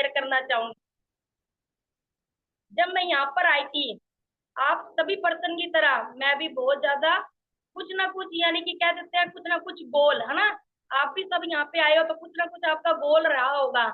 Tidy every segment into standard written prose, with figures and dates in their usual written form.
Share करना चाहूंगी। जब मैं यहाँ पर आई थी, आप सभी पर्सन की तरह मैं भी बहुत ज्यादा कुछ ना कुछ, यानी कि कह सकते हैं कुछ ना कुछ गोल है ना। आप भी सब यहाँ पे आए हो तो कुछ ना कुछ आपका गोल रहा होगा,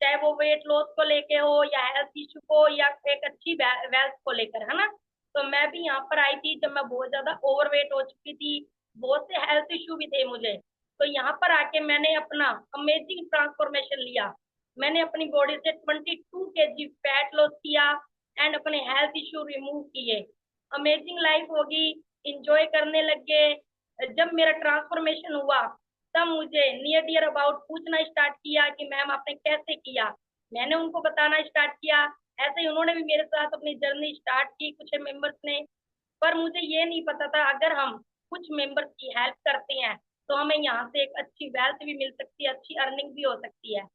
चाहे वो वेट लॉस को लेके हो या हेल्थ इशू को या एक अच्छी वेल्थ को लेकर, है ना। तो मैं भी यहाँ पर आई थी जब मैं बहुत ज्यादा ओवरवेट हो चुकी थी, बहुत से हेल्थ इशू भी थे मुझे। तो यहाँ पर आके मैंने अपना अमेजिंग ट्रांसफॉर्मेशन लिया। मैंने अपनी बॉडी से 22 kg फैट लॉस किया एंड अपने हेल्थ इशू रिमूव किए। अमेजिंग लाइफ होगी, इंजॉय करने लग गए। जब मेरा ट्रांसफॉर्मेशन हुआ तब मुझे नियर डियर अबाउट पूछना स्टार्ट किया कि मैम आपने कैसे किया। मैंने उनको बताना स्टार्ट किया। ऐसे ही उन्होंने भी मेरे साथ अपनी जर्नी स्टार्ट की, कुछ मेंबर्स ने। पर मुझे ये नहीं पता था अगर हम कुछ मेंबर्स की हेल्प करते हैं तो हमें यहाँ से एक अच्छी वेल्थ भी मिल सकती है, अच्छी अर्निंग भी हो सकती है।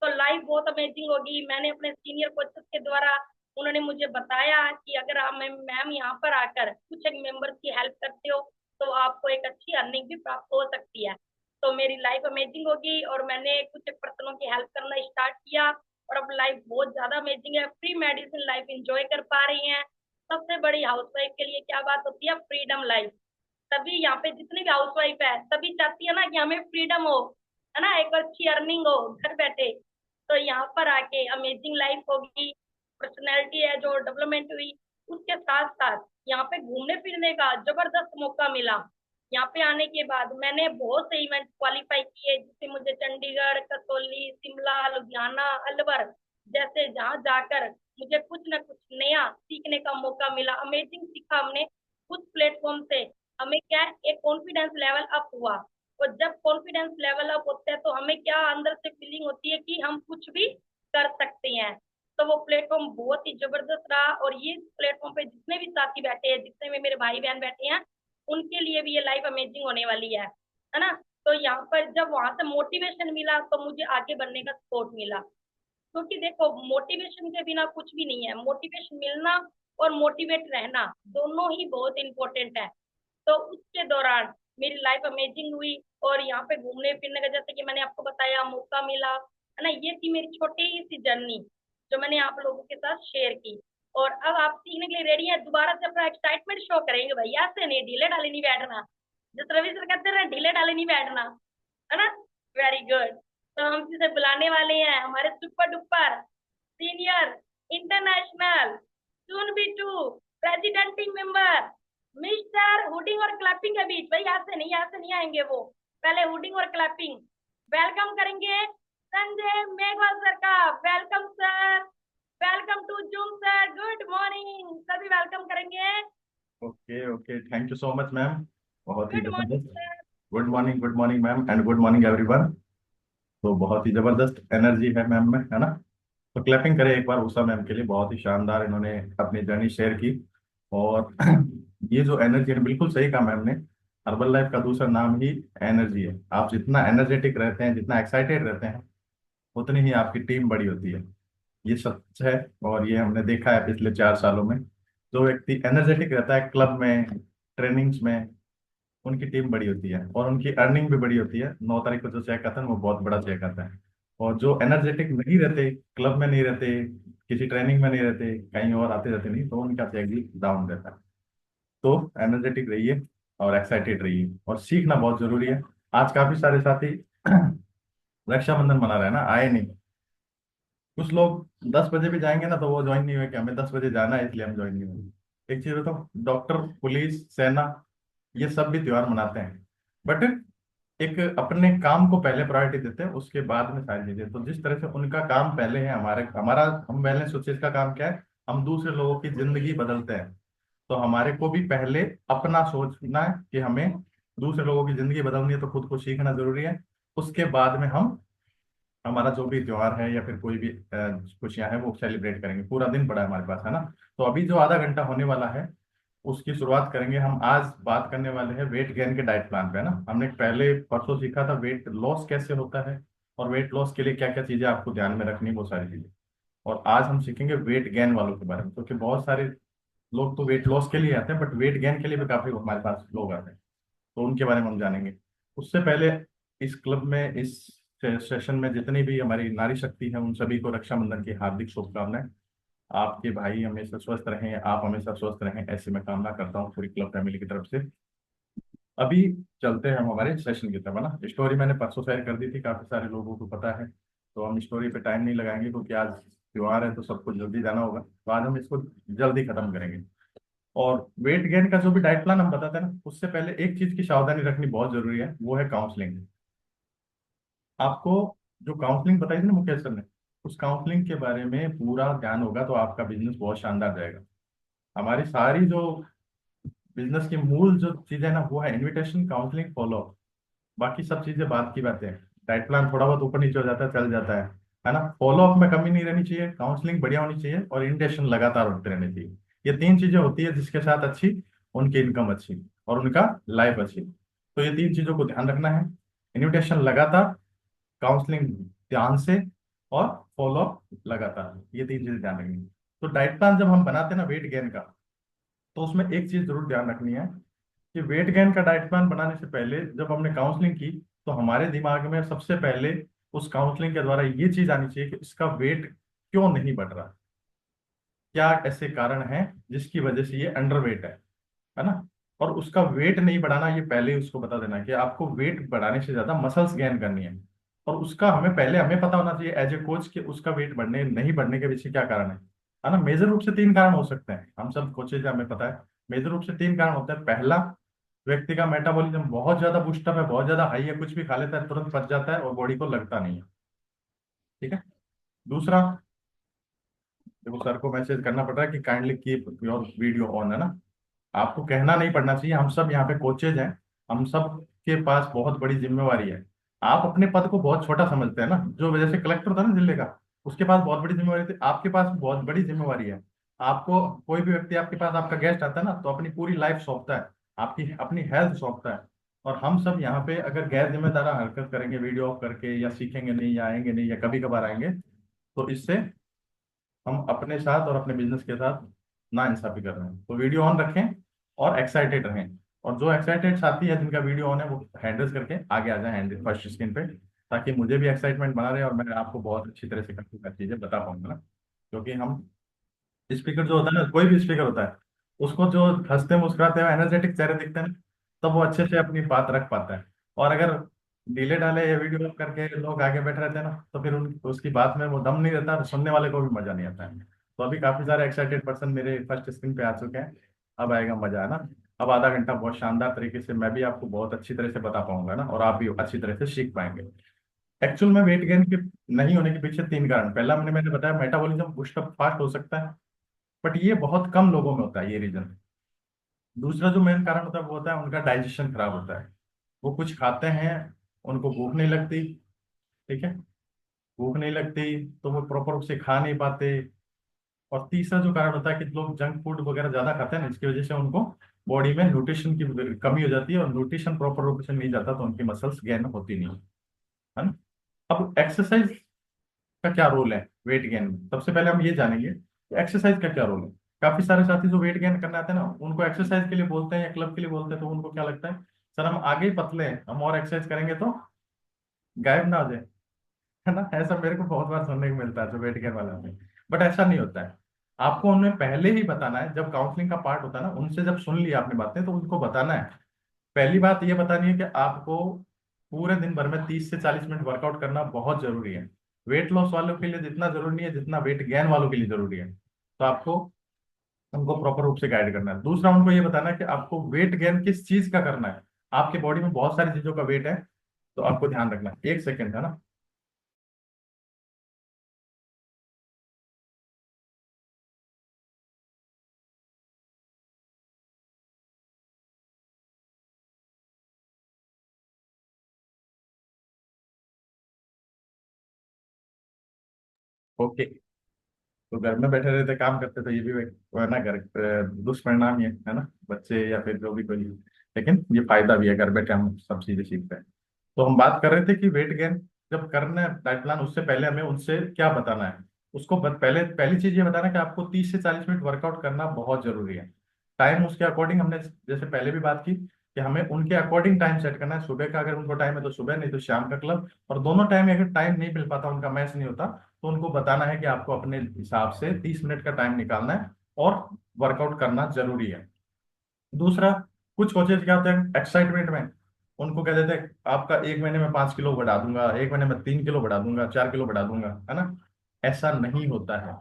तो लाइफ बहुत अमेजिंग होगी। मैंने अपने सीनियर कोचेस के द्वारा, उन्होंने मुझे बताया कि अगर आप मैम यहाँ पर आकर कुछ एक मेंबर्स की हेल्प करते हो तो आपको एक अच्छी अर्निंग भी प्राप्त हो सकती है। तो मेरी लाइफ अमेजिंग होगी और मैंने कुछ एक पर्सनों की हेल्प करना स्टार्ट किया। और अब लाइफ बहुत ज्यादा अमेजिंग है, फ्री मेडिसिन लाइफ इंजॉय कर पा रही हैं। सबसे बड़ी हाउसवाइफ के लिए क्या बात होती है, फ्रीडम लाइफ। तभी यहाँ पे जितनी भी हाउसवाइफ है सभी चाहती है ना कि हमें फ्रीडम हो, है ना, एक अच्छी अर्निंग हो घर बैठे। तो यहाँ पर आके अमेजिंग लाइफ होगी, पर्सनैलिटी है जो डेवलपमेंट हुई। उसके साथ साथ यहाँ पे घूमने फिरने का जबरदस्त मौका मिला। यहाँ पे आने के बाद मैंने बहुत से इवेंट क्वालिफाई किए, जिससे मुझे चंडीगढ़, कसौली, शिमला, लुधियाना, अलवर जैसे जहाँ जाकर मुझे कुछ ना कुछ नया सीखने का मौका मिला। अमेजिंग सीखा हमने उस प्लेटफॉर्म से। हमें क्या है, एक कॉन्फिडेंस लेवल अप हुआ। और जब कॉन्फिडेंस लेवल अप होता है तो हमें क्या अंदर से फीलिंग होती है कि हम कुछ भी कर सकते हैं। तो वो प्लेटफॉर्म बहुत ही जबरदस्त रहा। और ये प्लेटफॉर्म पे जितने भी साथी बैठे हैं, जितने भी मेरे भाई बहन बैठे हैं, उनके लिए भी ये लाइफ अमेजिंग होने वाली है ना। तो यहाँ पर जब वहां से मोटिवेशन मिला तो मुझे आगे बढ़ने का सपोर्ट मिला। क्योंकि देखो, मोटिवेशन के बिना कुछ भी नहीं है। मोटिवेशन मिलना और मोटिवेट रहना दोनों ही बहुत इंपॉर्टेंट है। तो उसके दौरान मेरी लाइफ अमेजिंग हुई। और यहाँ पे घूमने फिरने का, जैसे कि मैंने आपको बताया, मौका मिला, है ना। ये थी मेरी छोटी सी जर्नी जो मैंने आप लोगों के साथ शेयर की। और अब आप सीखने के लिए रेडी हैं, दोबारा से अपना एक्साइटमेंट शो करेंगे भैया, से नहीं ढीले ढाले नहीं बैठना। जिस रवि सर कहते हैं ढीले ढाले नहीं बैठना, है ना। Very good. तो हम जिसे बुलाने वाले हैं हमारे super duper senior international soon be to presidenting member Mr हुडिंग और क्लैपिंग के बीच, भाई यहाँ से नहीं आएंगे वो, पहले हुडिंग और क्लैपिंग। वेलकम करेंगे संजय मेघवाल सर का। Welcome sir, welcome to Zoom sir, good morning, सभी वेलकम करेंगे। Okay okay, thank you so much ma'am. बहुत ही गुड मॉर्निंग जबरदस्त। Sir. Good morning ma'am and good morning everyone. तो बहुत ही जबरदस्त एनर्जी है मैम में, है ना। तो क्लैपिंग करें एक बार उषा मैम के लिए, बहुत ही शानदार इन्होंने अपनी जर्नी शेयर की। और ये जो एनर्जी है, बिल्कुल सही कहा मैम ने। हर्बल लाइफ का दूसरा नाम ही एनर्जी है। आप जितना एनर्जेटिक रहते हैं, जितना एक्साइटेड रहते हैं, उतनी ही आपकी टीम बड़ी होती है। ये सच है। और ये हमने देखा है पिछले 4 सालों में। जो व्यक्ति एनर्जेटिक रहता है क्लब में, ट्रेनिंग्स में, उनकी टीम बड़ी होती है और उनकी अर्निंग भी बड़ी होती है। 9 तारीख को जो चेक आता है वो बहुत बड़ा चेक आता है। और जो एनर्जेटिक नहीं रहते, क्लब में नहीं रहते, किसी ट्रेनिंग में नहीं रहते, कहीं और आते रहते नहीं, तो उनका चेक भी डाउन रहता है। तो एनर्जेटिक रहिए और एक्साइटेड रहिए, और सीखना बहुत जरूरी है। आज काफी सारे साथी रक्षाबंधन मना रहे हैं ना, आए नहीं। कुछ लोग 10 बजे भी जाएंगे ना तो वो ज्वाइन नहीं हुए कि हमें 10 बजे जाना है इसलिए हम ज्वाइन नहीं हुए। एक चीज बताओ, डॉक्टर, पुलिस, सेना, ये सब भी त्योहार मनाते हैं, बट एक अपने काम को पहले प्रायोरिटी देते हैं, उसके बाद में सारी चीजें। तो जिस तरह से उनका काम पहले है, हमारे हमारा हम पहले सोचिए इसका काम क्या है, हम दूसरे लोगों की जिंदगी बदलते हैं। तो हमारे को भी पहले अपना सोचना है कि हमें दूसरे लोगों की जिंदगी बदलनी है, तो खुद को सीखना जरूरी है। उसके बाद में हम हमारा जो भी त्योहार है या फिर कोई भी खुशियां हैं वो सेलिब्रेट करेंगे। पूरा दिन पड़ा है हमारे पास, है ना। तो अभी जो आधा घंटा होने वाला है उसकी शुरुआत करेंगे हम। आज बात करने वाले हैं वेट गेन के डाइट प्लान पे, है ना। हमने पहले परसों सीखा था वेट लॉस कैसे होता है, और वेट लॉस के लिए क्या क्या चीजें आपको ध्यान में रखनी है, वो सारी चीजें। और आज हम सीखेंगे वेट गेन वालों के बारे में, क्योंकि बहुत सारे लोग तो वेट लॉस के लिए आते हैं, बट वेट गेन के लिए भी काफी हमारे पास लोग आते हैं। तो उनके बारे में हम जानेंगे। उससे पहले इस क्लब में, इस सेशन में जितनी भी हमारी नारी शक्ति है, उन सभी को रक्षाबंधन की हार्दिक शुभकामनाएं। आपके भाई हमेशा स्वस्थ रहें, आप हमेशा स्वस्थ रहें, ऐसी मैं कामना करता हूँ पूरी क्लब फैमिली की तरफ से। अभी चलते हैं हम हमारे सेशन की तरफ, है ना। स्टोरी मैंने परसों शेयर कर दी थी, काफी सारे लोगों को पता है, तो हम स्टोरी पे टाइम नहीं लगाएंगे क्योंकि आज त्योहार है तो सबको जल्दी जाना होगा, तो आज हम इसको जल्दी खत्म करेंगे। और वेट गेन का जो भी डाइट प्लान हम बताते हैं ना, उससे पहले एक चीज की सावधानी रखनी बहुत जरूरी है, वो है काउंसलिंग। आपको जो काउंसलिंग बताई थी ना मुकेश सर ने, उस काउंसलिंग के बारे में पूरा ध्यान होगा तो आपका बिजनेस बहुत शानदार जाएगा। हमारी सारी जो बिजनेस की मूल जो चीजें है ना, वो है इनविटेशन, काउंसलिंग, फॉलो। बाकी सब चीजें बात की बातें हैं। डाइट प्लान थोड़ा बहुत ऊपर नीचे हो जाता है, चल जाता है ना। फॉलो अप में कमी नहीं रहनी चाहिए, काउंसलिंग बढ़िया होनी चाहिए, और इनविटेशन लगातार होते रहने चाहिए। ये तीन चीजें होती है जिसके साथ अच्छी उनकी इनकम अच्छी और उनका लाइफ अच्छी। तो ये तीन चीजों को ध्यान रखना है। इनविटेशन लगातार, काउंसलिंग ध्यान से, और फॉलो अप लगातार, ये तीन चीजें ध्यान रखनी है। तो डाइट प्लान जब हम बनाते हैं ना वेट गेन का, तो उसमें एक चीज जरूर ध्यान रखनी है कि वेट गेन का डाइट प्लान बनाने से पहले जब हमने काउंसलिंग की, तो हमारे दिमाग में सबसे पहले उस काउंसलिंग के द्वारा ये चीज आनी चाहिए कि इसका वेट क्यों नहीं बढ़ रहा, क्या ऐसे कारण हैं जिसकी वजह से ये अंडरवेट है ना। और उसका वेट नहीं बढ़ाना, ये पहले ही उसको बता देना कि आपको वेट बढ़ाने से ज्यादा मसल्स गेन करनी है। और उसका हमें पता होना चाहिए एज ए कोच कि उसका वेट बढ़ने नहीं बढ़ने के पीछे क्या कारण है ना। मेजर रूप से तीन कारण हो सकते हैं, हम सब कोचेज हमें पता है। मेजर रूप से तीन कारण होते हैं। पहला, व्यक्ति का मेटाबॉलिज्म बहुत ज्यादा बूस्टअप है, बहुत ज्यादा हाई है, कुछ भी खा लेता है तुरंत पच जाता है और बॉडी को लगता नहीं है। ठीक है। दूसरा, देखो सर को मैसेज करना पड़ रहा है कि kindly keep your video on, है ना। आपको कहना नहीं पड़ना चाहिए, हम सब यहाँ पे कोचेज हैं, हम सब के पास बहुत बड़ी जिम्मेवारी है। आप अपने पद को बहुत छोटा समझते हैं ना, जो वजह से कलेक्टर था ना जिले का, उसके पास बहुत बड़ी जिम्मेवारी थी, आपके पास बहुत बड़ी जिम्मेवारी है। आपको कोई भी व्यक्ति आपके पास, आपका गेस्ट आता है ना, तो अपनी पूरी लाइफ सौंपता है, आपकी अपनी हेल्थ सौंपता है। और हम सब यहाँ पे अगर गैर जिम्मेदार हरकत करेंगे वीडियो ऑफ करके, या सीखेंगे नहीं, या आएंगे नहीं, या कभी कभार आएंगे, तो इससे हम अपने साथ और अपने बिजनेस के साथ ना इंसाफी कर रहे हैं। तो वीडियो ऑन रखें और एक्साइटेड रहें। और जो एक्साइटेड साथी है जिनका वीडियो ऑन है, वो हैंडल्स करके आगे आ जाए हैंडल फर्स्ट स्क्रीन पे, ताकि मुझे भी एक्साइटमेंट बना रहे और मैं आपको बहुत अच्छी तरह से काफी चीजें बता पाऊंगा ना। क्योंकि हम स्पीकर जो होता है ना, कोई भी स्पीकर होता है, उसको जो हंसते मुस्कुराते हुए एनर्जेटिक चेहरे दिखते हैं ना, तब वो अच्छे से अपनी बात रख पाता है। और अगर डीले डाले या वीडियो करके लोग आगे बैठे रहते हैं ना, तो फिर उसकी बात में वो दम नहीं रहता और सुनने वाले को भी मजा नहीं आता है। तो अभी काफी सारे एक्साइटेड पर्सन मेरे फर्स्ट स्क्रीन पे आ चुके हैं। अब आएगा मजा, है ना। अब आधा घंटा बहुत शानदार तरीके से मैं भी आपको बहुत अच्छी तरह से बता पाऊंगा ना, और आप भी अच्छी तरह से सीख पाएंगे। एक्चुअल में वेट गेन के नहीं होने के पीछे तीन कारण। पहला मैंने बताया, मेटाबॉलिज्म बूस्टअप फास्ट हो सकता है, बट ये बहुत कम लोगों में होता है ये रीजन। दूसरा जो मेन कारण होता है, वो होता है उनका डाइजेशन खराब होता है। वो कुछ खाते हैं, उनको भूख नहीं लगती। ठीक है। भूख नहीं लगती तो वो प्रॉपर रूप से खा नहीं पाते। और तीसरा जो कारण होता है कि लोग जंक फूड वगैरह ज्यादा खाते हैं ना, इसकी वजह से उनको बॉडी में न्यूट्रिशन की कमी हो जाती है, और न्यूट्रिशन प्रॉपर रूप से नहीं जाता तो उनकी मसल्स गेन होती नहीं, है ना। अब एक्सरसाइज का क्या रोल है वेट गेन में, सबसे पहले हम ये जानेंगे कि एक्सरसाइज का क्या रोल है। काफी सारे साथी जो वेट गेन करने आते हैं ना, उनको एक्सरसाइज के लिए बोलते हैं या क्लब के लिए बोलते हैं, तो उनको क्या लगता है, सर हम आगे ही पतले हैं, हम और एक्सरसाइज करेंगे तो गायब ना हो जाए, है ना। ऐसा मेरे को बहुत बार सुनने को मिलता है जो वेट गेन वाले होते हैं। बट ऐसा नहीं होता है। आपको उन्हें पहले ही बताना है, जब काउंसलिंग का पार्ट होता है ना, उनसे जब सुन लिया आपने बातें, तो उनको बताना है। पहली बात ये बतानी है कि आपको पूरे दिन भर में 30 से 40 मिनट वर्कआउट करना बहुत जरूरी है। वेट लॉस वालों के लिए जितना जरूरी नहीं है जितना वेट गेन वालों के लिए जरूरी है। तो आपको उनको प्रॉपर रूप से गाइड करना है। दूसरा, उनको ये बताना है कि आपको वेट गेन किस चीज का करना है। आपके बॉडी में बहुत सारी चीजों का वेट है, तो आपको ध्यान रखना है। एक सेकेंड, है ना। ओके। तो घर में बैठे रहते काम करते तो ये भी वो है ना, घर दुष्परिणाम ही है ना, बच्चे या फिर जो भी कोई। लेकिन ये फायदा भी है, घर बैठे हम सब चीजें सीखते हैं। तो हम बात कर रहे थे कि वेट गेन जब करना है डाइट प्लान, उससे पहले हमें उनसे क्या बताना है। उसको पहले पहली चीज ये बताना है कि आपको 30 से 40 मिनट वर्कआउट करना बहुत जरूरी है। टाइम उसके अकॉर्डिंग हमने जैसे पहले भी बात की कि हमें उनके अकॉर्डिंग टाइम सेट करना है। सुबह का अगर उनको टाइम है तो सुबह, नहीं तो शाम का क्लब। और दोनों टाइम में अगर टाइम नहीं मिल पाता, उनका मैच नहीं होता, तो उनको बताना है कि आपको अपने हिसाब से 30 मिनट का टाइम निकालना है और वर्कआउट करना जरूरी है। दूसरा, कुछ कोचेज क्या होते हैं एक्साइटमेंट में, उनको कह देते हैं आपका 1 महीने में 5 किलो बढ़ा दूंगा, 1 महीने में 3 किलो बढ़ा दूंगा, 4 किलो बढ़ा दूंगा, है ना। ऐसा नहीं होता है।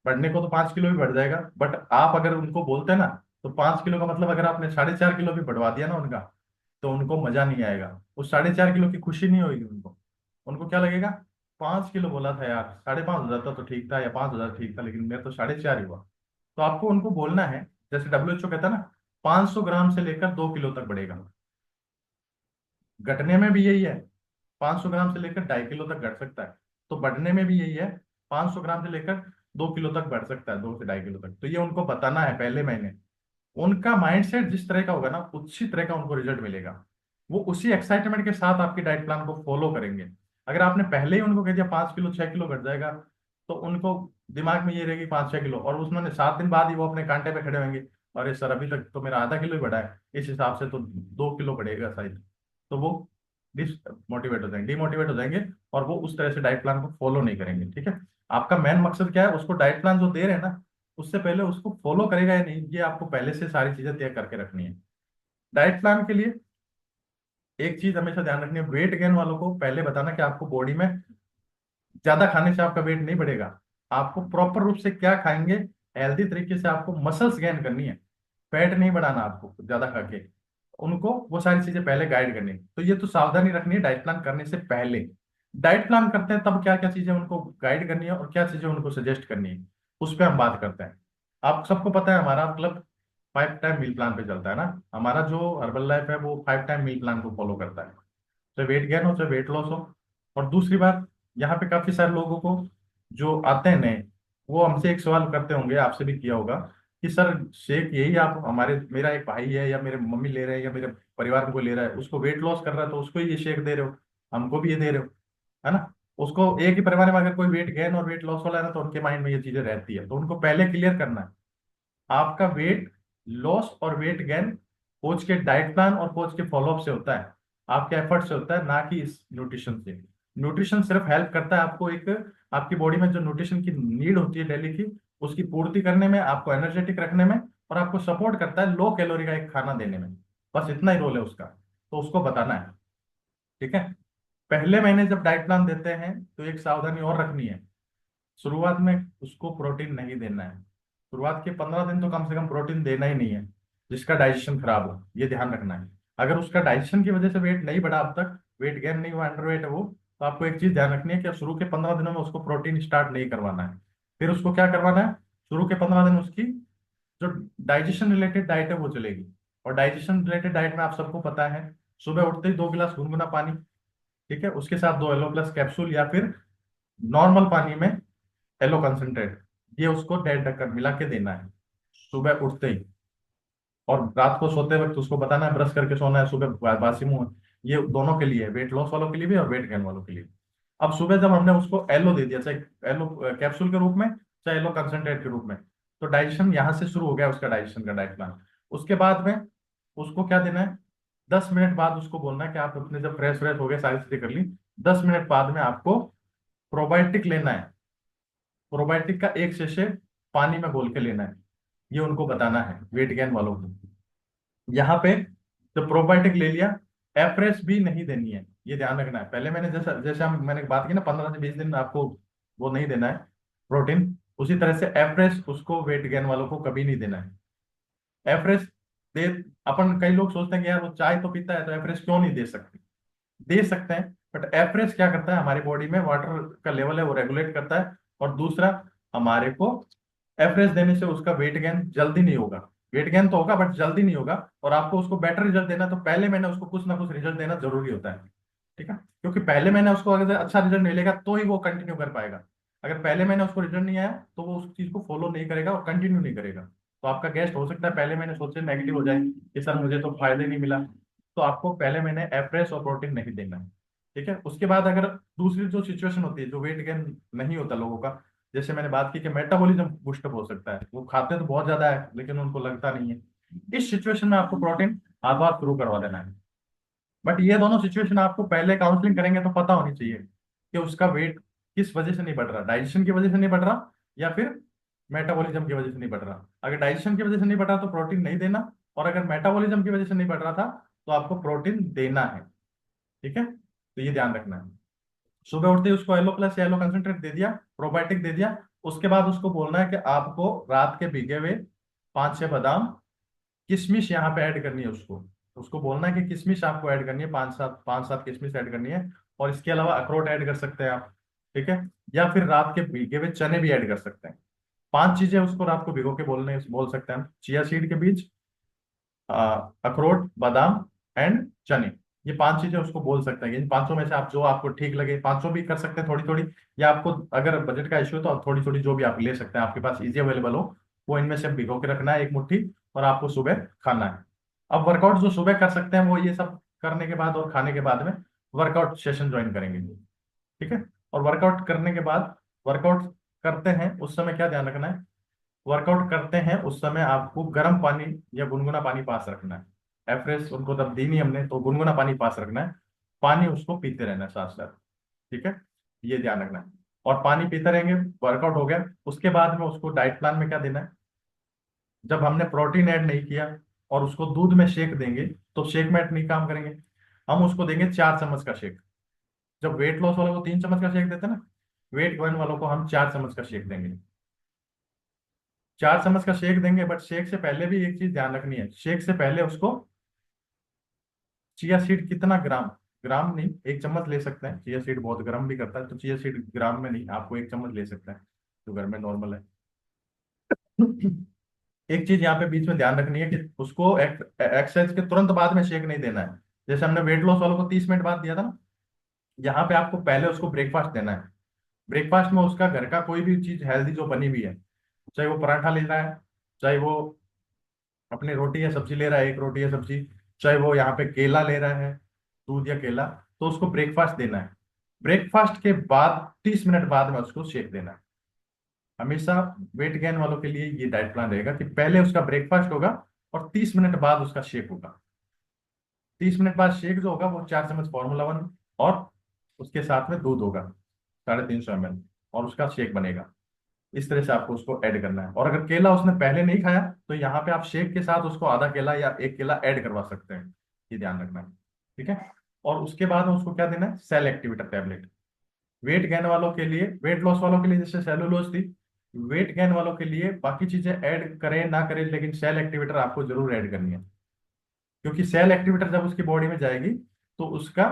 बढ़ने को तो 5 किलो भी बढ़ जाएगा, बट आप अगर उनको बोलते हैं ना, तो 5 किलो का मतलब अगर आपने 4.5 किलो भी बढ़वा दिया ना उनका, तो उनको मजा नहीं आएगा। उस 4.5 किलो की खुशी नहीं होगी उनको। उनको क्या लगेगा, 5 किलो बोला था यार, 5.5 हो जाता तो ठीक था, या 5,000 ठीक था, लेकिन मेरा तो 4.5 ही हुआ। तो आपको उनको बोलना है, जैसे WHO कहता है ना, 500 ग्राम से लेकर 2 किलो तक बढ़ेगा। घटने में भी यही है, 500 ग्राम से लेकर 2.5 किलो तक घट सकता है। तो बढ़ने में भी यही है, 500 ग्राम से लेकर 2 किलो तक बढ़ सकता है, 2 से 2.5 किलो तक। तो ये उनको बताना है पहले महीने। उनका माइंडसेट जिस तरह का होगा ना, उसी तरह का उनको रिजल्ट मिलेगा। वो उसी एक्साइटमेंट के साथ आपकी डाइट प्लान को फॉलो करेंगे। अगर आपने पहले ही उनको कह दिया 5 किलो 6 किलो घट जाएगा, तो उनको दिमाग में ये रहेगी 5 6 किलो, और उन्होंने 7 दिन बाद ही वो अपने कांटे पे खड़े होंगे, अरे सर अभी तक तो मेरा आधा किलो ही बढ़ा है, इस हिसाब से तो 2 किलो बढ़ेगा शायद। तो वो डिसमोटिवेट हो जाएंगे, डिमोटिवेट हो जाएंगे, और वो उस तरह से डाइट प्लान को फॉलो नहीं करेंगे। ठीक है। आपका मेन मकसद क्या है, उसको डाइट प्लान जो दे रहे हैं ना, उससे पहले उसको फॉलो करेगा या नहीं, ये आपको पहले से सारी चीजें तय करके रखनी है। डाइट प्लान के लिए एक चीज हमेशा ध्यान रखनी है, वेट गेन वालों को पहले बताना कि आपको बॉडी में ज्यादा खाने से आपका वेट नहीं बढ़ेगा। आपको प्रॉपर रूप से क्या खाएंगे, हेल्दी तरीके से आपको मसल्स गेन करनी है, फैट नहीं बढ़ाना आपको ज्यादा खा के। उनको वो सारी चीजें पहले गाइड करनी है। तो ये तो सावधानी रखनी है डाइट प्लान करने से पहले। डाइट प्लान करते हैं तब क्या क्या चीजें उनको गाइड करनी है और क्या चीजें उनको सजेस्ट करनी है, उस पर हम बात करते हैं। आप सबको पता है हमारा मतलब 5 टाइम मील प्लान पे चलता है ना। हमारा जो हर्बल लाइफ है वो 5 टाइम मील प्लान को फॉलो करता है, चाहे वेट गेन हो चाहे वेट लॉस हो। और दूसरी बात, यहाँ पे काफी सारे लोगों को जो आते हैं नए, वो हमसे एक सवाल करते होंगे, आपसे भी किया होगा, कि सर शेक यही आप हमारे, मेरा एक भाई है या मेरे मम्मी ले रहे हैं या मेरे परिवार में कोई ले रहा है, उसको वेट लॉस कर रहा है तो उसको ही ये शेक दे रहे हो, हमको भी ये दे रहे हो, है ना। उसको एक ही परिवार में अगर कोई वेट गेन और वेट लॉस वाला है ना, तो उनके माइंड में ये चीजें रहती है। तो उनको पहले क्लियर करना है, आपका वेट लॉस और वेट गेन कोच के डाइट प्लान और कोच के फॉलोअप से होता है, आपके एफर्ट से होता है, ना कि इस न्यूट्रिशन से। न्यूट्रिशन सिर्फ हेल्प करता है आपको एक, आपकी बॉडी में जो न्यूट्रिशन की नीड होती है डेली की, उसकी पूर्ति करने में, आपको एनर्जेटिक रखने में, और आपको सपोर्ट करता है लो कैलोरी का एक खाना देने में। बस इतना ही रोल है उसका, तो उसको बताना है। ठीक है। पहले महीने जब डाइट प्लान देते हैं तो एक सावधानी और रखनी है, शुरुआत में उसको प्रोटीन नहीं देना है। शुरुआत के 15 दिन तो कम से कम प्रोटीन देना ही नहीं है, जिसका डाइजेशन खराब हो, ये ध्यान रखना है। अगर उसका डाइजेशन की वजह से वेट नहीं बढ़ा अब तक, वेट गेन नहीं हुआ, अंडरवेट है वो, तो आपको एक चीज ध्यान रखनी है कि शुरू के 15 दिनों में उसको प्रोटीन स्टार्ट नहीं करवाना है। फिर उसको क्या करवाना है, शुरू के 15 दिन उसकी जो डाइजेशन रिलेटेड डाइट है वो चलेगी। और डाइजेशन रिलेटेड डाइट में आप सबको पता है, सुबह उठते ही 2 गिलास गुनगुना पानी, ठीक है, उसके साथ 2 एलो प्लस कैप्सूल, या फिर नॉर्मल पानी में एलो कंसंट्रेट, ये उसको डेढ़ ढक्कन मिला के देना है सुबह उठते ही। और रात को सोते वक्त उसको बताना है ब्रश करके सोना है, सुबह बासी मुंह। ये दोनों के लिए है, वेट लॉस वालों के लिए भी और वेट गेन वालों के लिए। अब सुबह जब हमने उसको एलो दे दिया, चाहे एलो कैप्सूल के रूप में, चाहे एलो कंसंट्रेट के रूप में, तो डाइजेशन यहाँ से शुरू हो गया उसका, डाइजेशन का डाइट प्लान। उसके बाद में उसको क्या देना है, 10 मिनट बाद उसको बोलना है कि आप अपने जब फ्रेश फ्रेश हो गए, सारी चीजें कर ली, 10 मिनट बाद में आपको प्रोबायोटिक लेना है। प्रोबायोटिक का एक शेशे पानी में घोल के लेना है, ये उनको बताना है वेट गेन वालों को। यहाँ पे जब प्रोबायोटिक ले लिया, एफ्रेश भी नहीं देनी है, ये ध्यान रखना है। पहले मैंने जैसा जैसे हम मैंने बात की ना, 15 से 20 दिन आपको वो नहीं देना है प्रोटीन, उसी तरह से एफ्रेश उसको वेट गेन वालों को कभी नहीं देना है। एफ्रेश दे, अपन कई लोग सोचते हैं कि यार वो चाय तो पीता है तो एफ्रेश क्यों नहीं दे सकते, दे सकते हैं। बट एफ्रेश क्या करता है, हमारी बॉडी में वाटर का लेवल है वो रेगुलेट करता है। और दूसरा, हमारे को एवरेज देने से उसका वेट गेन जल्दी नहीं होगा। वेट गेन तो होगा बट जल्दी नहीं होगा। और आपको उसको बेटर रिजल्ट देना, तो पहले महीने उसको कुछ ना कुछ रिजल्ट देना जरूरी होता है। ठीक है। क्योंकि पहले महीने उसको अगर अच्छा रिजल्ट मिलेगा तो ही वो कंटिन्यू कर पाएगा। अगर पहले महीने उसको रिजल्ट नहीं आया तो वो उस चीज को फॉलो नहीं करेगा और कंटिन्यू नहीं करेगा। तो आपका गेस्ट हो सकता है पहले महीने सोचे नेगेटिव हो जाए कि सर मुझे तो फायदे नहीं मिला। तो आपको पहले महीने एफ्रेश और प्रोटीन नहीं देना है। ठीक है। उसके बाद अगर दूसरी जो सिचुएशन होती है, जो वेट गेन नहीं होता लोगों का, जैसे मैंने बात की कि मेटाबॉलिज्म बूस्टअप हो सकता है, वो खाते तो बहुत ज्यादा है लेकिन उनको लगता नहीं है, इस सिचुएशन में आपको प्रोटीन हाथ हाथ शुरू करवा देना है। बट ये दोनों सिचुएशन आपको पहले काउंसलिंग करेंगे तो पता होनी चाहिए कि उसका वेट किस वजह से नहीं बढ़ रहा, डाइजेशन की वजह से नहीं बढ़ रहा या फिर मेटाबॉलिज्म की वजह से नहीं बढ़ रहा। अगर डाइजेशन की वजह से नहीं बढ़ रहा तो प्रोटीन नहीं देना, और अगर मेटाबॉलिज्म की वजह से नहीं बढ़ रहा था तो आपको प्रोटीन देना है। ठीक है, तो ये ध्यान रखना है। सुबह उठते ही उसको एलो प्लस या एलो कंसंट्रेट दे दिया, प्रोबायोटिक दे दिया। उसके बाद उसको बोलना है कि आपको रात के भीगे हुए 5-6 बादाम, किशमिश यहाँ पे ऐड करनी है उसको। उसको बोलना है कि किशमिश आपको ऐड करनी है, 5-7 किशमिश ऐड करनी है। और इसके अलावा अखरोट ऐड कर सकते हैं आप। ठीक है, या फिर रात के भीगे हुए चने भी ऐड कर सकते हैं। 5 चीजें उसको रात को भिगो के बोल सकते हैं हम। चिया सीड के बीज, अखरोट, बादाम एंड चने। ये 5 चीजें उसको बोल सकते हैं। इन पांचों में से आप जो आपको ठीक लगे, पांचों भी कर सकते हैं थोड़ी थोड़ी, या आपको अगर बजट का इश्यू है तो आप थोड़ी थोड़ी जो भी आप ले सकते हैं, आपके पास इजी अवेलेबल हो, वो इनमें से भिगो के रखना है 1 मुट्ठी, और आपको सुबह खाना है। अब वर्कआउट जो सुबह कर सकते हैं वो ये सब करने के बाद और खाने के बाद में वर्कआउट सेशन ज्वाइन करेंगे। ठीक है, और वर्कआउट करने के बाद, वर्कआउट करते हैं उस समय क्या ध्यान रखना है, वर्कआउट करते हैं उस समय आपको गर्म पानी या गुनगुना पानी पास रखना है। एफरेस उनको तब दी नहीं हमने, तो गुनगुना पानी पास रखना है। पानी उसको पीते रहना है साथ साथ। ठीक है, ये ध्यान रखना है। और पानी पीते रहेंगे, वर्कआउट हो गया, उसके बाद में उसको डाइट प्लान में क्या देना है। जब हमने प्रोटीन ऐड नहीं किया और उसको दूध में शेक देंगे तो शेक मेट नहीं काम करेंगे। हम उसको देंगे 4 चम्मच का शेक। जब वेट लॉस वालों को 3 चम्मच का शेक देते हैं ना, वेट गेन वालों को हम 4 चम्मच का शेक देंगे। 4 चम्मच का शेक देंगे, बट शेक से पहले भी एक चीज ध्यान रखनी है। शेक से पहले उसको चिया सीड कितना ग्राम, ग्राम नहीं 1 चम्मच ले सकते हैं, चिया सीड बहुत गर्म भी करता है, तो चिया सीड ग्राम में नहीं, आपको 1 चम्मच ले सकते हैं जो घर में नॉर्मल है। एक चीज यहाँ पे बीच में ध्यान रखनी है कि उसको एक्सरसाइज के तुरंत बाद में शेक नहीं देना है। जैसे हमने वेट लॉस वालों को 30 मिनट बाद दिया था ना, यहाँ पे आपको पहले उसको ब्रेकफास्ट देना है। ब्रेकफास्ट में उसका घर का कोई भी चीज हेल्दी जो बनी हुई है, चाहे वो पराठा ले रहा है, चाहे वो अपनी रोटी या सब्जी ले रहा है, 1 रोटी या सब्जी, चाहे वो यहाँ पे केला ले रहा है, दूध या केला, तो उसको ब्रेकफास्ट देना है। ब्रेकफास्ट के बाद 30 मिनट बाद में उसको शेक देना है। हमेशा वेट गेन वालों के लिए ये डाइट प्लान रहेगा कि पहले उसका ब्रेकफास्ट होगा और 30 मिनट बाद उसका शेक होगा। 30 मिनट बाद शेक जो होगा वो 4 चम्मच फॉर्मूला 1 और उसके साथ में दूध होगा 350 ml, और उसका शेक बनेगा। इस तरह से आपको उसको ऐड करना है। और अगर केला उसने पहले नहीं खाया तो यहाँ पे आप शेक के साथ उसको आधा केला या 1 केला ऐड करवा सकते हैं। ये ध्यान रखना है। ठीक है, और उसके बाद में उसको क्या देना है, cell activator tablet. Weight gain वालों के लिए, वेट लॉस वालों के लिए जैसे सेलुलोज थी, वेट गेन वालों के लिए बाकी चीजें ऐड करें ना करें, लेकिन सेल एक्टिवेटर आपको जरूर ऐड करनी है। क्योंकि सेल एक्टिवेटर जब उसकी बॉडी में जाएगी तो उसका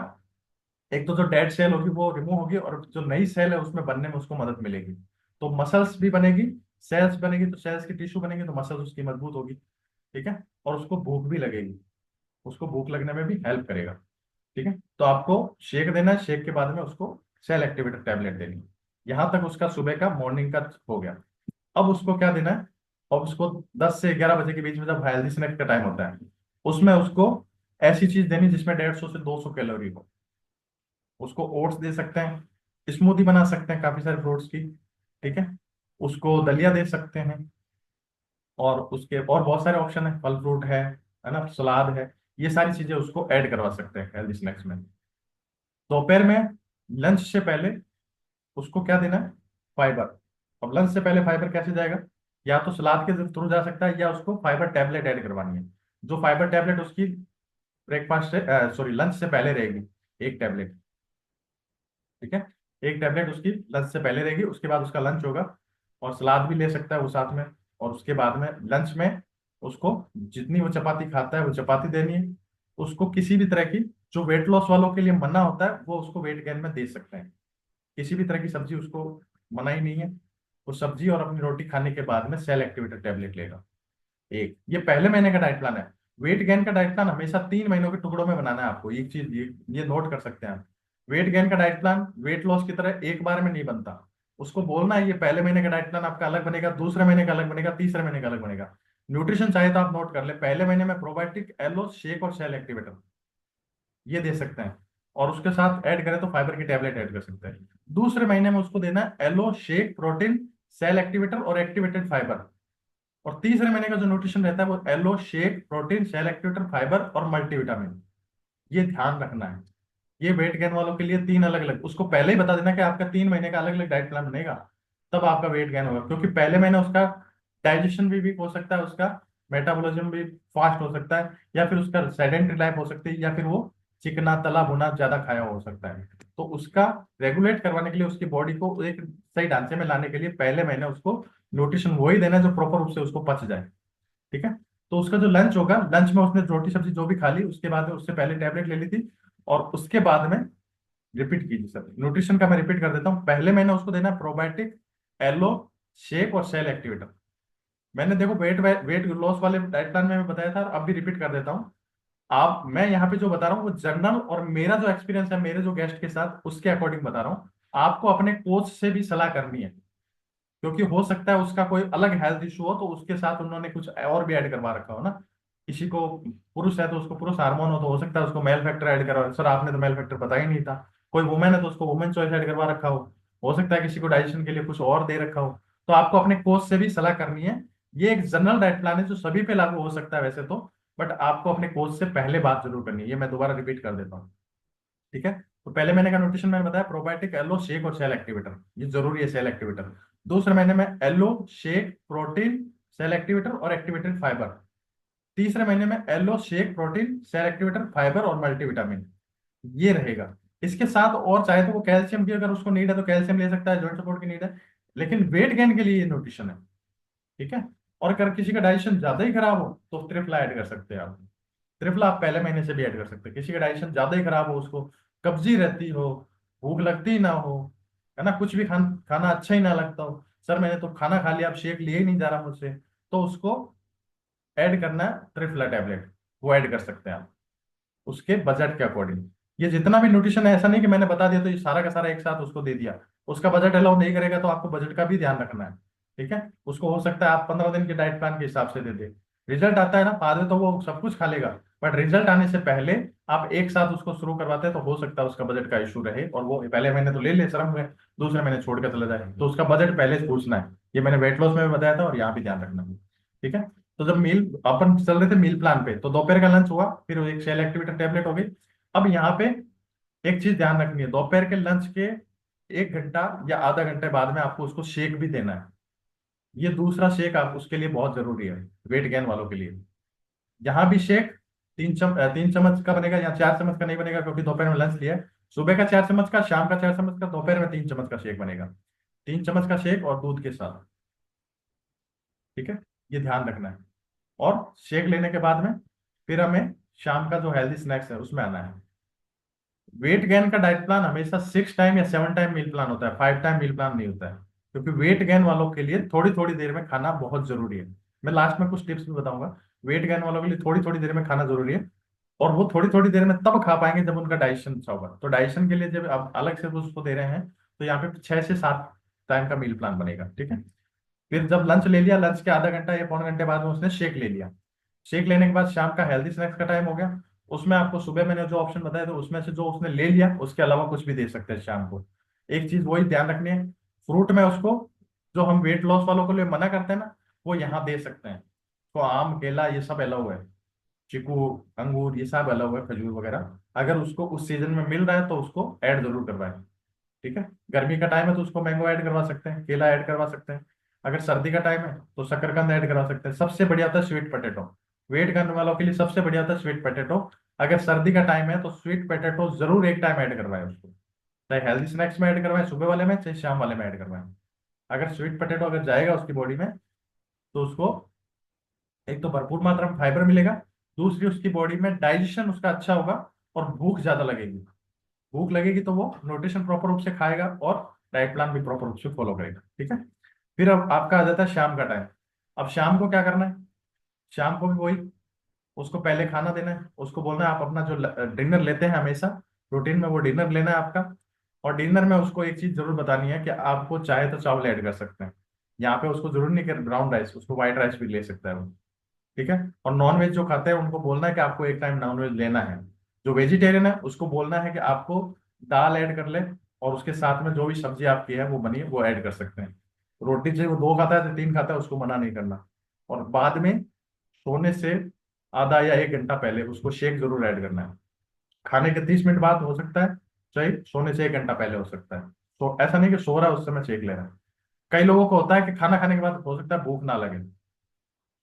एक तो जो डेड सेल होगी वो रिमूव होगी, और जो नई सेल है उसमें बनने में उसको मदद मिलेगी। तो मसल्स भी बनेगी, सेल्स बनेगी, तो सेल्स की टिश्यू बनेगी तो मसल्स उसकी मजबूत होगी। ठीक है, और उसको भूख भी लगेगी, उसको भूख लगने में भी हेल्प करेगा। ठीक है, तो आपको शेक देना है, शेक के बाद में उसको सेल एक्टिवेटर टैबलेट देनी है। यहाँ तक उसका सुबह का, मॉर्निंग का हो गया। अब उसको क्या देना है, अब उसको 10 से 11 बजे के बीच में जब हेल्दी स्नैक का टाइम होता है, उसमें उसको ऐसी चीज देनी जिसमें 150 से 200 कैलोरी हो। उसको ओट्स दे सकते हैं, स्मूदी बना सकते हैं काफी सारे फ्रूट्स की। ठीक है, उसको दलिया दे सकते हैं, और उसके और बहुत सारे ऑप्शन है, फल फ्रूट है ना, सलाद है। ये सारी चीजें उसको ऐड करवा सकते हैं हेल्दी स्नैक्स में। दोपहर में लंच से पहले उसको क्या देना है, फाइबर। अब लंच से पहले फाइबर कैसे जाएगा, या तो सलाद के थ्रू जा सकता है या उसको फाइबर टैबलेट ऐड करवानी है। जो फाइबर टैबलेट उसकी ब्रेकफास्ट से, सॉरी, लंच से पहले रहेगी, 1 टैबलेट। ठीक है, 1 टैबलेट उसकी लंच से पहले रहेगी, उसके बाद उसका लंच होगा, और सलाद भी ले सकता है वो साथ में। और उसके बाद में लंच में उसको जितनी वो चपाती खाता है वो चपाती देनी है। उसको किसी भी तरह की, जो वेट लॉस वालों के लिए मना होता है वो उसको वेट गेन में दे सकते हैं। किसी भी तरह की सब्जी उसको मना ही नहीं है। वो सब्जी और अपनी रोटी खाने के बाद में सेल एक्टिवेटर टेबलेट लेगा। ये पहले महीने का डाइट प्लान है। वेट गेन का डाइट प्लान हमेशा 3 महीनों के टुकड़ों में बनाना है आपको। एक चीज ये नोट कर सकते हैं आप। वेट गेन का डाइट प्लान वेट लॉस की तरह एक बार में नहीं बनता। उसको बोलना है ये पहले महीने का डाइट प्लान आपका अलग बनेगा, दूसरे महीने का अलग बनेगा, तीसरे महीने का अलग बनेगा। न्यूट्रिशन चाहे तो आप नोट कर ले, पहले महीने में प्रोबायोटिक, एलो शेक और सेल एक्टिवेटर ये दे सकते हैं, और उसके साथ ऐड करें तो फाइबर की टैबलेट ऐड कर सकते हैं। दूसरे महीने में उसको देना है aloe shake, protein, cell activator और एक्टिवेटेड फाइबर। और तीसरे महीने का जो न्यूट्रिशन रहता है वो aloe shake, protein, cell activator, fibre और मल्टीविटामिन। ये ध्यान रखना है। ये वेट गेन वालों के लिए तीन अलग अलग, उसको पहले ही बता देना कि आपका 3 महीने का अलग अलग डाइट प्लान बनेगा, तब आपका वेट गेन होगा। क्योंकि पहले महीने उसका डाइजेशन भी वीक हो सकता है, उसका मेटाबॉलिज्म भी फास्ट हो सकता है, या फिर उसका सेडेंटरी लाइफ हो सकती है, या फिर वो चिकना तला भुना ज्यादा खाया हो सकता है। तो उसका रेगुलेट करवाने के लिए, उसकी बॉडी को एक सही ढांचे में लाने के लिए पहले महीने उसको न्यूट्रिशन वही देना है जो प्रॉपर रूप से उसको पच जाए। ठीक है। तो उसका जो लंच होगा, लंच में उसने रोटी सब्जी जो भी खा ली, उसके बाद में उससे पहले टैबलेट ले ली थी, और उसके बाद में रिपीट कीजिए सर। न्यूट्रिशन का मैं रिपीट कर देता हूँ। पहले मैंने उसको देना प्रोबायोटिक, एलो शेक और सेल एक्टिवेटर। मैंने देखो वेट वेट लॉस वाले डाइट प्लान में मैं बताया था, अब भी रिपीट कर देता हूँ। आप, मैं यहाँ पे जो बता रहा हूँ वो जनरल, और मेरा जो एक्सपीरियंस है मेरे जो गेस्ट के साथ उसके अकॉर्डिंग बता रहा हूँ। आपको अपने कोच से भी सलाह करनी है, क्योंकि हो सकता है उसका कोई अलग हेल्थ इशू हो, तो उसके साथ उन्होंने कुछ और भी ऐड करवा रखा हो ना। किसी को पुरुष है तो उसको पुरुष हार्मोन हो सकता है उसको मेल फैक्टर ऐड करवा, सर आपने तो मेल फैक्टर पता ही नहीं था। कोई वुमेन है तो उसको वुमेन चॉइस ऐड करवा रखा हो सकता है किसी को डाइजेशन के लिए कुछ और दे रखा हो। तो आपको अपने कोच से भी सलाह करनी है। ये एक जनरल डाइट प्लान है जो सभी पे लागू हो सकता है वैसे तो, बट आपको अपने कोच से पहले बात जरूर करनी है। ये मैं दोबारा रिपीट कर देता हूँ। ठीक है। तो पहले महीने का न्यूट्रिशन मैंने बताया प्रोबायोटिक, एलो शेक और सेल एक्टिवेटर, ये जरूरी है सेल एक्टिवेटर। दूसरे महीने में aloe shake, protein, cell activator और एक्टिवेटेड फाइबर। तीसरे महीने में aloe shake, protein, cell activator, fibre और मल्टीविटामिन, ये रहेगा। इसके साथ और चाहे तो वो कैल्शियम की अगर उसको नीड है तो कैल्शियम ले सकता है, जॉइंट सपोर्ट की नीड है, लेकिन वेट गेन के लिए ये न्यूट्रिशन है। ठीक है। और अगर किसी का डाइजेशन ज्यादा ही खराब हो तो त्रिफला ऐड कर सकते हैं आप। त्रिफला आप पहले महीने से भी ऐड कर सकते हैं। किसी का डाइजेशन ज्यादा ही खराब हो, उसको कब्जी रहती हो, भूख लगती ही ना हो, है ना, कुछ भी खाना अच्छा ही ना लगता हो, सर मैंने तो खाना खा लिया अब शेक लिए ही नहीं जा रहा मुझसे, तो उसको ऐड करना है त्रिफला टैबलेट। वो ऐड कर सकते हैं आप उसके बजट के अकॉर्डिंग। ये जितना भी न्यूट्रिशन है, ऐसा नहीं कि मैंने बता दिया तो ये सारा का सारा एक साथ उसको दे दिया। उसका बजट अलाउ नहीं करेगा तो आपको बजट का भी ध्यान रखना है। ठीक है। उसको हो सकता है आप 15 दिन के डाइट प्लान के हिसाब से दे दे। रिजल्ट आता है ना बाद में तो वो सब कुछ खा लेगा, बट रिजल्ट आने से पहले आप एक साथ उसको शुरू करवाते हैं तो हो सकता है उसका बजट का इशू रहे, और वो पहले महीने तो ले ले शर्म में, दूसरे महीने छोड़ कर चला जाए। तो उसका बजट पहले से पूछना है। ये मैंने वेट लॉस में भी बताया था और यहाँ भी ध्यान रखना है। ठीक है। तो जब मील अपन चल रहे थे मील प्लान पे, तो दोपहर का लंच हुआ, फिर एक सेल एक्टिवेटर टेबलेट हो गई। अब यहाँ पे एक चीज ध्यान रखनी है, दोपहर के लंच के 1 घंटा या आधा घंटे बाद में आपको उसको शेक भी देना है। ये दूसरा शेक आप उसके लिए बहुत जरूरी है, वेट गेन वालों के लिए। यहाँ भी शेक 3 चम्मच का बनेगा या 4 चम्मच का नहीं बनेगा, क्योंकि दोपहर में लंच लिया है। सुबह का 4 चम्मच का, शाम का 4 चम्मच का, दोपहर में 3 चम्मच का शेक बनेगा। 3 चम्मच का शेक और दूध के साथ। ठीक है। ये ध्यान रखना है। और शेक लेने के बाद में फिर हमें शाम का जो हेल्दी स्नैक्स है उसमें आना है। वेट गेन का डाइट प्लान हमेशा 6 टाइम या 7 टाइम मील प्लान होता है, 5 टाइम मील प्लान नहीं होता है। क्योंकि वेट गेन वालों के लिए थोड़ी थोड़ी देर में खाना बहुत जरूरी है। मैं लास्ट में कुछ टिप्स भी बताऊंगा। वेट गेन वालों के लिए थोड़ी थोड़ी देर में खाना जरूरी है, और वो थोड़ी थोड़ी देर में तब खा पाएंगे जब उनका डाइजेशन अच्छा होगा। तो डाइजेशन के लिए जब आप अलग से उसको दे रहे हैं, तो यहाँ पे 6 से 7 टाइम का मील प्लान बनेगा। ठीक है। फिर जब लंच ले लिया, लंच के आधा घंटा या पौन घंटे बाद में उसने शेक ले लिया। शेक लेने के बाद शाम का हेल्दी स्नैक्स का टाइम हो गया। उसमें आपको सुबह मैंने जो ऑप्शन बताया था उसमें से जो उसने ले लिया उसके अलावा कुछ भी दे सकते हैं शाम को। एक चीज वही ध्यान रखनी है, फ्रूट में उसको, जो हम वेट लॉस वालों को लिए मना करते हैं ना, वो यहाँ दे सकते हैं। तो आम केला ये सब अलाउ है, चीकू अंगूर ये सब अलाउ है, खजूर वगैरह अगर उसको उस सीजन में मिल रहा है तो उसको ऐड जरूर करवाएं। ठीक है। गर्मी का टाइम है तो उसको मैंगो ऐड करवा सकते हैं, केला ऐड करवा सकते हैं। अगर सर्दी का टाइम है तो शकरकंद ऐड करवा सकते हैं। सबसे बढ़िया होता है स्वीट पोटैटो। वेट करने वालों के लिए सबसे बढ़िया होता है स्वीट पोटैटो। अगर सर्दी का टाइम है तो स्वीट पोटैटो जरूर एक टाइम ऐड करवाएं उसको, चाहे हेल्दी स्नैक्स में ऐड करवाएं सुबह वाले में, चाहे शाम वाले में ऐड करवाएं। अगर स्वीट पोटैटो अगर जाएगा उसकी बॉडी में तो उसको एक तो भरपूर मात्रा में फाइबर मिलेगा, दूसरी उसकी बॉडी में डाइजेशन उसका अच्छा होगा, और भूख ज्यादा लगेगी। भूख लगेगी तो वो न्यूट्रिशन प्रॉपर रूप से खाएगा और डाइट प्लान भी प्रॉपर रूप से फॉलो करेगा। ठीक है। फिर अब आपका आ जाता है शाम का टाइम। अब शाम को क्या करना है? शाम को भी वही, उसको पहले खाना देना है, उसको बोलना है आप अपना जो डिनर लेते हैं हमेशा रूटीन में, वो डिनर लेना है आपका। और डिनर में उसको एक चीज जरूर बतानी है कि आपको चाहे तो चावल ऐड कर सकते हैं। यहाँ पे उसको जरूर नहीं कि ब्राउन राइस, उसको व्हाइट राइस भी ले सकता है वो। ठीक है। और नॉन वेज जो खाते हैं उनको बोलना है कि आपको एक टाइम नॉन वेज लेना है। जो वेजिटेरियन है उसको बोलना है कि आपको दाल ऐड कर ले, और उसके साथ में जो भी सब्जी आपकी है वो बनी है वो ऐड कर सकते हैं। रोटी चाहिए वो 2 खाता है तो 3 खाता है, उसको मना नहीं करना। और बाद में सोने से आधा या 1 घंटा पहले उसको शेक जरूर ऐड करना है। खाने के 30 मिनट बाद हो सकता है, चाहे सोने से 1 घंटा पहले हो सकता है। तो ऐसा नहीं कि सो रहा है उस समय शेक ले रहा है। कई लोगों को होता है कि खाना खाने के बाद हो सकता है भूख ना लगे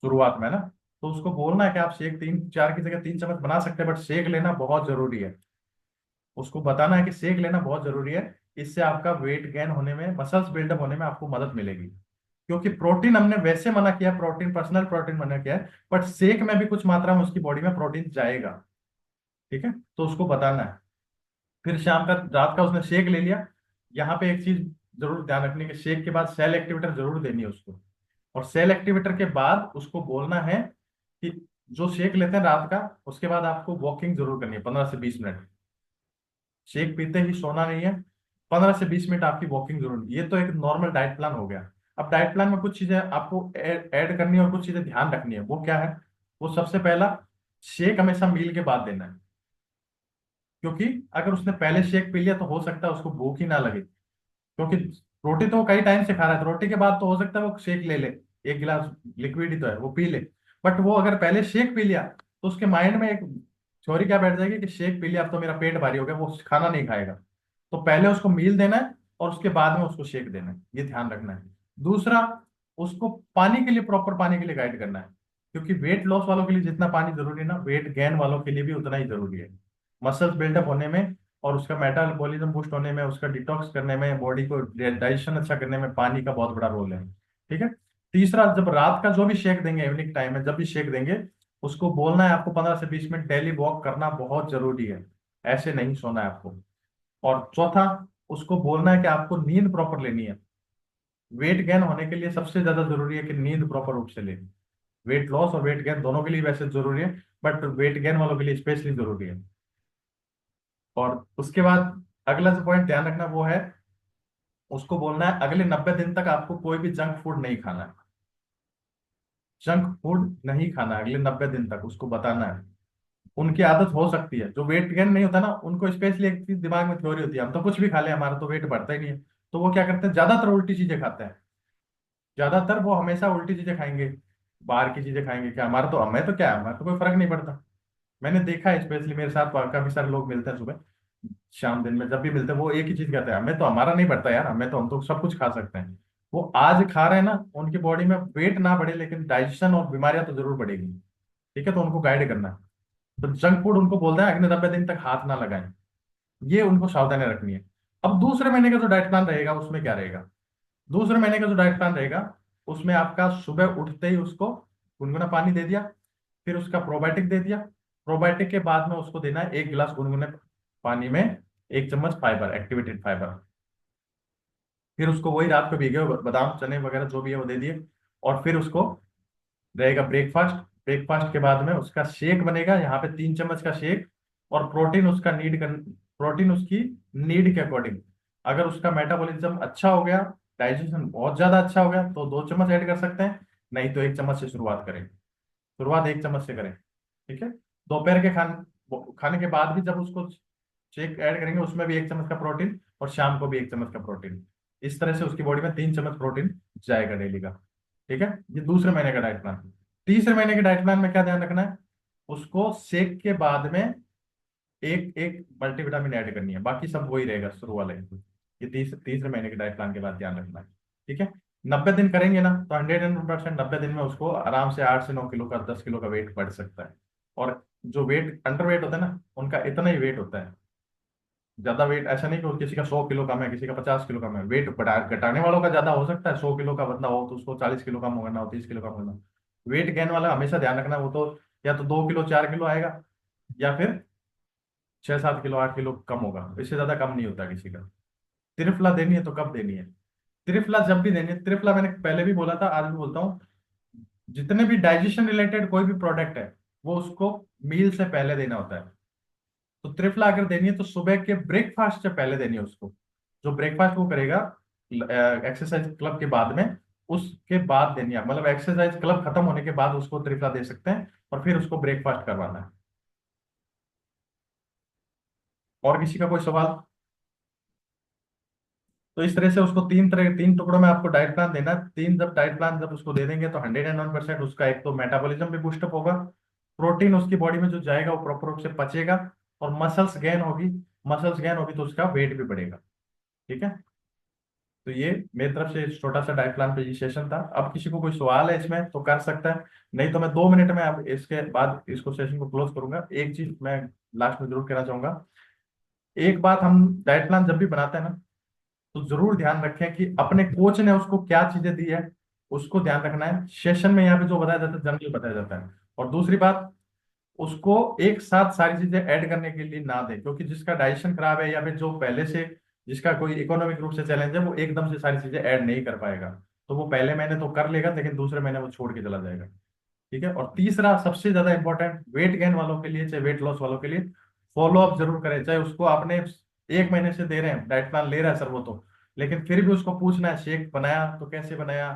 शुरुआत में ना, तो उसको बोलना है कि आप शेक 3 4 की जगह 3 चम्मच बना सकते हैं, बट शेक लेना बहुत जरूरी है। उसको बताना है कि शेक लेना बहुत जरूरी है। इससे आपका वेट गेन होने में, मसल्स बिल्डअप होने में आपको मदद मिलेगी। क्योंकि प्रोटीन हमने वैसे मना किया, प्रोटीन पर्सनल प्रोटीन मना किया है, बट शेक में भी कुछ मात्रा में उसकी बॉडी में प्रोटीन जाएगा। ठीक है, तो उसको बताना है। फिर शाम का, रात का उसने शेक ले लिया। यहाँ पे एक चीज जरूर ध्यान रखनी है कि शेक के बाद सेल एक्टिवेटर जरूर देनी है उसको। और सेल एक्टिवेटर के बाद उसको बोलना है कि जो शेक लेते हैं रात का, उसके बाद आपको वॉकिंग जरूर करनी है 15 से 20 मिनट। शेक पीते ही सोना नहीं है, 15 से 20 मिनट आपकी वॉकिंग जरूरी है। ये तो एक नॉर्मल डाइट प्लान हो गया। अब डाइट प्लान में कुछ चीजें आपको ऐड करनी है और कुछ चीजें ध्यान रखनी है। वो क्या है? वो सबसे पहला, शेक हमेशा मील के बाद देना है। क्योंकि अगर उसने पहले शेक पी लिया तो हो सकता है उसको भूख ही ना लगे। क्योंकि रोटी तो वो कई टाइम से खा रहा है, तो रोटी के बाद तो हो सकता है वो शेक ले ले, 1 गिलास लिक्विड ही तो है वो पी ले। बट वो अगर पहले शेक पी लिया तो उसके माइंड में एक थ्योरी क्या बैठ जाएगी कि शेक पी लिया अब तो मेरा पेट भारी हो गया, वो खाना नहीं खाएगा। तो पहले उसको मील देना है और उसके बाद में उसको शेक देना है, ये ध्यान रखना है। दूसरा, उसको पानी के लिए, प्रॉपर पानी के लिए गाइड करना है। क्योंकि वेट लॉस वालों के लिए जितना पानी जरूरी है ना, वेट गेन वालों के लिए भी उतना ही जरूरी है। मसल्स बिल्डअप होने में और उसका मेटाबॉलिज्म बूस्ट होने में, उसका डिटॉक्स करने में, बॉडी को डाइजेशन अच्छा करने में पानी का बहुत बड़ा रोल है। ठीक है। तीसरा, जब रात का जो भी शेक देंगे, इवनिंग टाइम में जब भी शेक देंगे, उसको बोलना है आपको 15 से 20 मिनट डेली वॉक करना बहुत जरूरी है। ऐसे नहीं सोना है आपको। और चौथा, उसको बोलना है कि आपको नींद प्रॉपर लेनी है। वेट गेन होने के लिए सबसे ज्यादा जरूरी है कि नींद प्रॉपर रूप से ले। वेट लॉस और वेट गेन दोनों के लिए वैसे जरूरी है, बट वेट गेन वालों के लिए स्पेशली जरूरी है। और उसके बाद अगला जो पॉइंट ध्यान रखना वो है, उसको बोलना है अगले 90 दिन तक आपको कोई भी जंक फूड नहीं खाना है। जंक फूड नहीं खाना है अगले 90 दिन तक, उसको बताना है। उनकी आदत हो सकती है, जो वेट गेन नहीं होता ना उनको, स्पेशली एक चीज दिमाग में थ्योरी होती है, हम तो कुछ भी खा ले हमारा तो वेट बढ़ता ही नहीं है। तो वो क्या करते हैं, ज्यादातर उल्टी चीजें खाते हैं। ज्यादातर वो हमेशा उल्टी चीजें खाएंगे, बाहर की चीजें खाएंगे। क्या हमारा तो, हमें तो क्या है, हमारा तो कोई फर्क नहीं पड़ता। मैंने देखा है, स्पेशली मेरे साथ काफी सारे लोग मिलते हैं सुबह शाम, दिन में जब भी मिलते हैं वो एक ही चीज कहते हैं, हमें तो हमारा नहीं पड़ता यार, हमें तो, हम तो सब कुछ खा सकते हैं। वो आज खा रहे हैं ना, उनकी बॉडी में वेट ना बढ़े लेकिन डाइजेशन और बीमारियां तो जरूर बढ़ेगी। ठीक है, तो उनको गाइड करना है। तो जंक फूड उनको बोलता है अगले 90 दिन तक हाथ ना लगाएं। ये उनको सावधानी रखनी है। अब दूसरे महीने का जो डाइट प्लान रहेगा उसमें क्या रहेगा? दूसरे महीने का जो डाइट प्लान रहेगा उसमें आपका सुबह उठते ही उसको गुनगुना पानी दे दिया, फिर उसका प्रोबायोटिक दे दिया। प्रोबायोटिक के बाद में उसको देना है 1 गिलास गुनगुने पानी में 1 चम्मच फाइबर, एक्टिवेटेड फाइबर। फिर उसको वही रात को भीगे हुए बादाम चने वगैरह जो भी है वो दे दिए। और फिर उसको रहेगा ब्रेकफास्ट। ब्रेकफास्ट के बाद में उसका शेक बनेगा, यहाँ पे 3 चम्मच का शेक। और प्रोटीन उसका प्रोटीन उसकी नीड के अकॉर्डिंग। अगर उसका मेटाबॉलिज्म अच्छा हो गया, डाइजेशन बहुत ज्यादा अच्छा हो गया, तो 2 चम्मच ऐड कर सकते हैं। नहीं तो 1 चम्मच से शुरुआत करें। शुरुआत 1 चम्मच से करें। ठीक है। दोपहर के खाने के बाद भी जब उसको शेक ऐड करेंगे उसमें भी 1 चम्मच का प्रोटीन, और शाम को भी 1 चम्मच का प्रोटीन। इस तरह से उसकी बॉडी में 3 चम्मच प्रोटीन जाएगा डेली का। ठीक है। ये दूसरे महीने का डाइट प्लान। तीसरे महीने के डाइट प्लान में क्या ध्यान रखना है? उसको शेक के बाद में एक एक मल्टीविटामिन ऐड करनी है, बाकी सब वही रहेगा शुरू वाले। ये तीसरे महीने के डाइट प्लान के बाद ध्यान रखना है। ठीक है। 90 दिन करेंगे ना, तो 100% 90 दिन में उसको आराम से 8 से 9 किलो का, 10 किलो का वेट बढ़ सकता है। और जो वेट अंडर वेट होता है ना, उनका इतना ही वेट होता है। ज्यादा वेट ऐसा नहीं कि किसी का 100 किलो कम है, किसी का 50 किलो कम है। वेट बढ़ा घटाने वालों का ज्यादा हो सकता है, 100 किलो का बंदा हो तो उसको 40 किलो कम होना हो, 30 किलो कम होना। वेट गेन वाला हमेशा ध्यान रखना, वो तो या तो 2 किलो 4 किलो आएगा, या फिर 6 7 किलो 8 किलो कम होगा। इससे ज्यादा कम नहीं होता किसी का। त्रिफला देनी है तो कब देनी है? त्रिफला जब भी देनी है। त्रिफला मैंने पहले भी बोला था, आज भी बोलता हूँ, जितने भी डाइजेशन रिलेटेड कोई भी प्रोडक्ट है वो उसको मील से पहले देना होता है। तो त्रिफला अगर देनी है तो सुबह के ब्रेकफास्ट से पहले देनी है उसको। जो ब्रेकफास्ट वो करेगा एक्सरसाइज क्लब के बाद में, उसके बाद देनी है। मतलब एक्सरसाइज क्लब खत्म होने के बाद उसको त्रिफला दे सकते हैं, और फिर उसको ब्रेकफास्ट करवाना है। और किसी का कोई सवाल? तो इस तरह से उसको तीन टुकड़ों में आपको डाइट प्लान देना है। तीन जब डाइट प्लान जब उसको दे देंगे तो 101% उसका एक तो मेटाबॉलिज्म भी बूस्टअप होगा, प्रोटीन उसकी बॉडी में जो जाएगा वो प्रॉपर रूप से पचेगा, और मसल्स गेन होगी। मसल्स गेन होगी तो उसका वेट भी बढ़ेगा। ठीक है। तो ये मेरी तरफ से छोटा सा डाइट प्लान पे ये सेशन था। अब किसी को कोई सवाल है इसमें तो कर सकता है, नहीं तो मैं 2 मिनट में अब इसके बाद इसको सेशन को क्लोज करूंगा। एक चीज मैं लास्ट में जरूर कहना चाहूंगा। एक बात, हम डाइट प्लान जब भी बनाते हैं ना, तो जरूर ध्यान रखें कि अपने कोच ने उसको क्या चीजें दी है, उसको ध्यान रखना है। सेशन में यहाँ पे जो बताया जाता है जनरल बताया जाता है। और दूसरी बात, उसको एक साथ सारी चीजें ऐड करने के लिए ना दें, क्योंकि जिसका डाइजेशन खराब है या फिर जो पहले से जिसका कोई इकोनॉमिक रूप से चैलेंज है, वो एकदम से सारी चीजें ऐड नहीं कर पाएगा। तो वो पहले महीने तो कर लेगा, लेकिन दूसरे महीने वो छोड़ के चला जाएगा। ठीक है। और तीसरा सबसे ज्यादा इंपॉर्टेंट, वेट गेन वालों के लिए चाहे वेट लॉस वालों के लिए, फॉलो अप जरूर करें। चाहे उसको आपने 1 महीने से दे रहे हैं, डाइट प्लान ले रहा है सर वो तो, लेकिन फिर भी उसको पूछना है शेक बनाया तो कैसे बनाया,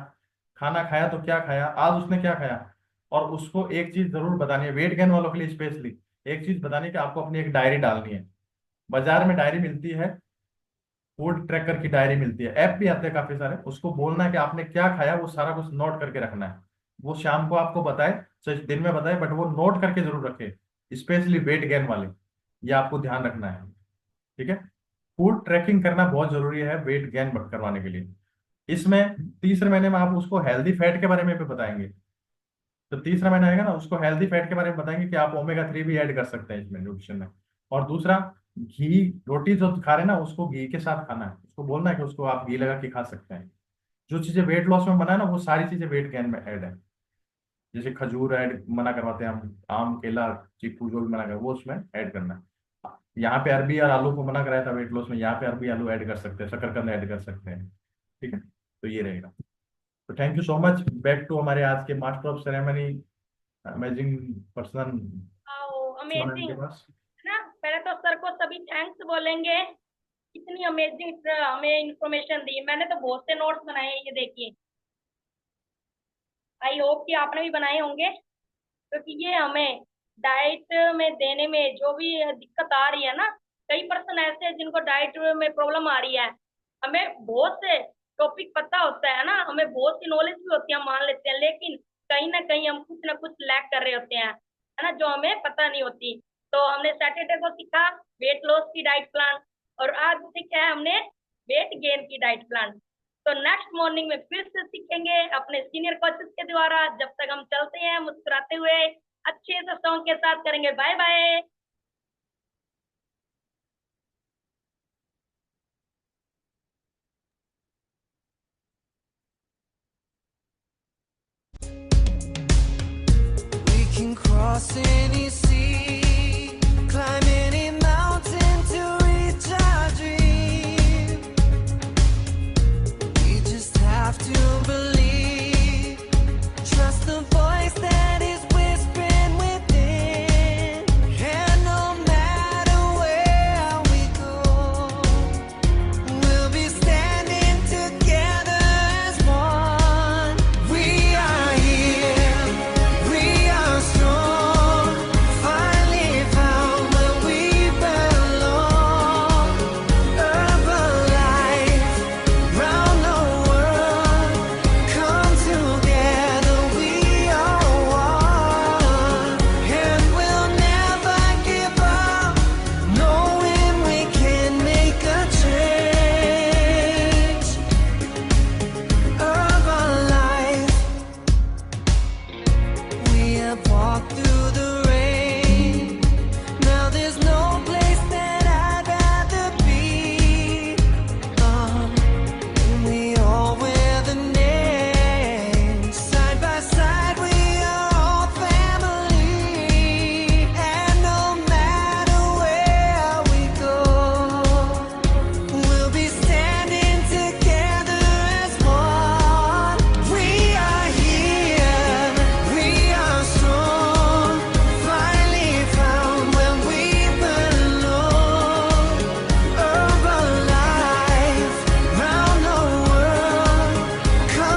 खाना खाया तो क्या खाया, आज उसने क्या खाया। और उसको एक चीज जरूर बतानी है वेट गेन वालों के लिए स्पेशली, एक चीज बतानी है कि आपको अपनी एक डायरी डालनी है। बाजार में डायरी मिलती है, फूड ट्रैकर की डायरी मिलती है, ऐप भी आते हैं काफी सारे। उसको बोलना है कि आपने क्या खाया, वो सारा कुछ नोट करके रखना है। वो शाम को आपको बताए चाहे दिन में बताए, बट वो नोट करके जरूर रखे, स्पेशली वेट गेन वाले। ये आपको ध्यान रखना है। ठीक है। फूड ट्रैकिंग करना बहुत जरूरी है वेट गेन करवाने के लिए। इसमें तीसरे महीने में आप उसको हेल्दी फैट के बारे में भी बताएंगे। तो तीसरा महीना आएगा ना, उसको हेल्दी फैट के बारे में बताएंगे कि आप ओमेगा 3 भी ऐड कर सकते हैं इसमें न्यूट्रिशन में। और दूसरा, घी, रोटी जो खा रहे हैं ना उसको घी के साथ खाना है। उसको बोलना है कि उसको आप घी लगा के खा सकते हैं। जो चीजें वेट लॉस में मना है ना, वो सारी चीजें वेट गेन में ऐड है। जैसे खजूर ऐड मना करवाते हैं हम, आम, केला, चीकू जो भी मना कर वो उसमें ऐड करना है। यहाँ पे अरबी और आलू को मना कराया था वेट लॉस में, यहाँ पे अरबी आलू ऐड कर सकते हैं, शकरकंद ऐड कर सकते हैं। ठीक है। तो ये रहेगा। तो thank you so much. Back to हमारे आज के master of ceremony, amazing person आओ शिवानंद अमेजिंग, के पास। है ना। पहले तो सर को सभी थैंक्स बोलेंगे, इतनी अमेजिंग हमें इंफॉर्मेशन दी। मैंने तो बहुत से नोट्स बनाए हैं, ये देखिए। आई होप कि आपने भी बनाए होंगे, क्योंकि ये हमें डाइट में देने में जो भी दिक्कत आ रही है ना, कई पर्सन ऐसे हैं जिनको डाइट में प्रॉब्लम आ रही है। हमें बहुत से टॉपिक पता होता है ना, हमें बहुत सी नॉलेज भी होती है, हम मान लेते हैं, लेकिन कहीं ना कहीं हम कुछ ना कुछ लैक कर रहे होते हैं, है ना, जो हमें पता नहीं होती। तो हमने सैटरडे को सीखा वेट लॉस की डाइट प्लान, और आज सीखा है हमने वेट गेन की डाइट प्लान। तो नेक्स्ट मॉर्निंग में फिर से सीखेंगे अपने सीनियर कोचेस के द्वारा। जब तक हम चलते हैं मुस्कुराते हुए, अच्छे से सॉन्ग के साथ करेंगे। Bye bye. We can cross any